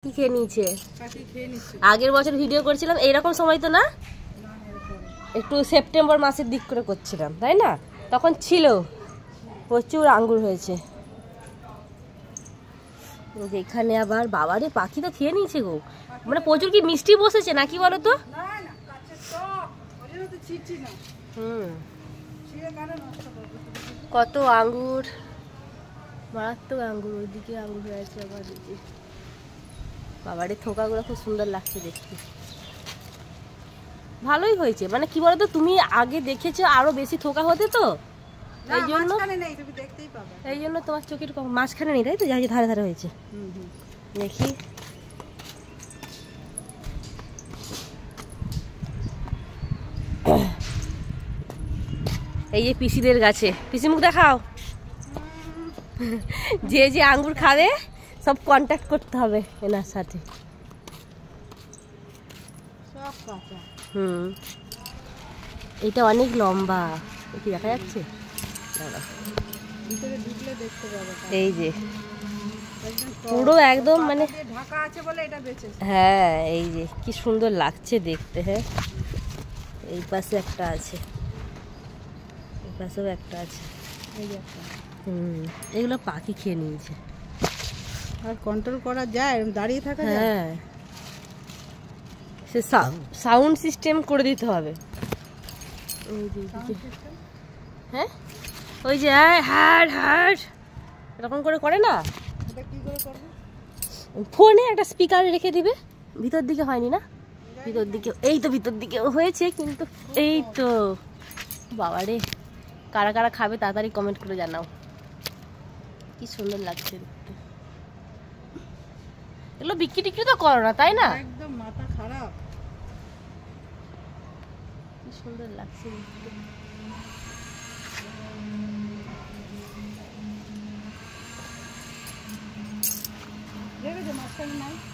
কি খেয়ে নিয়েছে? আগের বছর ভিডিও করছিলাম এইরকম সময় তো না, একটু সেপ্টেম্বর মাসের দিক করে করছিলাম তাই না? তখন ছিল প্রচুর আঙ্গুর হয়েছে। এখানে আবার বাবারে পাখি তো খেয়ে নিয়েছে গো, মানে প্রচুর কি মিষ্টি বসেছে নাকি বলো তো? কত আঙ্গুর, মারাত্মক আঙ্গুর, ওইদিকে আঙ্গুর হয়ে আছে আবার দিকে। বাবারে থোকাগুলো খুব সুন্দর লাগছে দেখতে, ভালোই হয়েছে। মানে কি বলতো, তুমি আগে দেখেছো আরো বেশি থোকা হতে তো, এই জন্য তোমার চোখের মাঝখানে নেই তাই তো, যাই ধারে ধারে হয়েছে। দেখি এই যে পিসিদের গাছে, পিসি মুখ দেখাও। যে যে আঙ্গুর খাবে সব কন্ট্যাক্ট করতে হবে এনার সাথে। এটা অনেক লম্বা, কি দেখা যাচ্ছে? এই যে পুরো একদম মানে ঢাকা আছে বলে এটা বেঁচেছে। হ্যাঁ এই যে কি সুন্দর লাগছে দেখতে। হ্যাঁ এই পাশে একটা আছে, এই পাশেও একটা আছে। এগুলো পাখি খেয়ে নিয়েছে। আর কন্ট্রোল করা যায়, দাঁড়িয়ে থাকা যায়? হ্যাঁ, সে সাউন্ড সিস্টেম করে দিতে হবে। হ্যাঁ ওই যে হাট হাট এরকম করে করে না, ফোনে একটা স্পিকার রেখে দিবে। ভিতর দিকে হয়নি না, ভিতর দিকে, এই তো ভিতর দিকে হয়েছে কিন্তু। এই তো বাবারে, কারা কারা খাবে তাড়াতাড়ি কমেন্ট করে জানাও। কি সুন্দর লাগছে দেখতে। এগুলো বিক্রি টিক্রি তো করো না তাই না? একদম মাথা খারাপ। কি সুন্দর লাগছে দেখতে।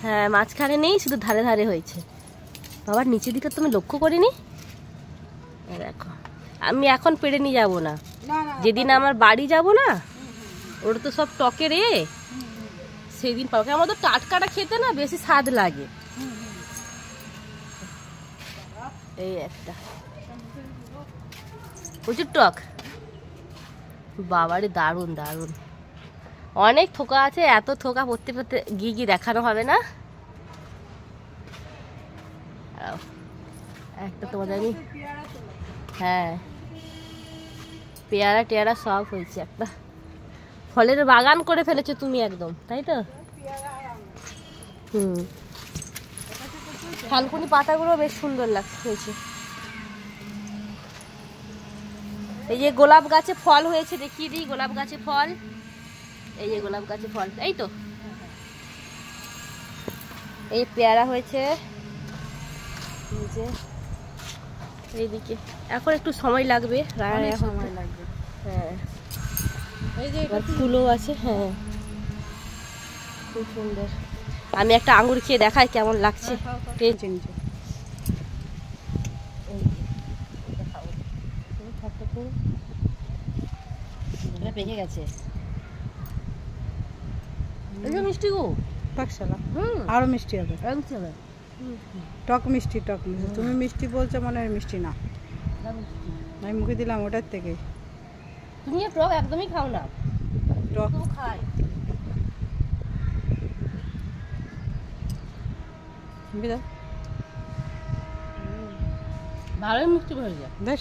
হ্যাঁ মাঝখানে নেই, শুধু ধারে ধারে হয়েছে। বাবার নিচের দিকে তুমি লক্ষ্য করিনি? দেখো আমি এখন পেড়ে নিয়ে যাবো না, যেদিন আমার বাড়ি যাব না, ওটা তো সব টকে রে, সেদিন পাবো। আমার তো টাটকাটা খেতে না বেশি স্বাদ লাগে। এই একটা প্রচুর টক, বাবারে দারুণ দারুণ। অনেক থোকা আছে, এত থোকা পড়তে পড়তে গিয়ে গিয়ে দেখানো হবে না। একটা তোমাদের আমি, হ্যাঁ পেয়ারা টেয়ারা সব হয়েছে। একটা ফলের বাগান করে ফেলেছো তুমি একদম, তাই তো? থানকুনি পাতাগুলো বেশ সুন্দর লাগছে। এই যে গোলাপ গাছে ফল হয়েছে, দেখিয়ে দিই গোলাপ গাছে ফল। এই যে গোলাপ গাছে ফল, এই তো এই পেয়ারা হয়েছে এইদিকে। এখন একটু সময় লাগবে, সময় লাগবে। হ্যাঁ এই যে ফুলও আছে। হ্যাঁ খুব সুন্দর। আমি একটা আঙ্গুর খেয়ে দেখাই কেমন লাগছে। পেকে গেছে, মিষ্টি গো পাকশালা। আরো মিষ্টি হবে, টক মিষ্টি। টক মিষ্টি তুমি মিষ্টি বলছো, মনে হয় মিষ্টি না। আমি মুখে দিলাম ওটার থেকে। তুমি টক একদমই খাও না? টক খাই, ভালোই মিষ্টি হয়ে যায়। দেখ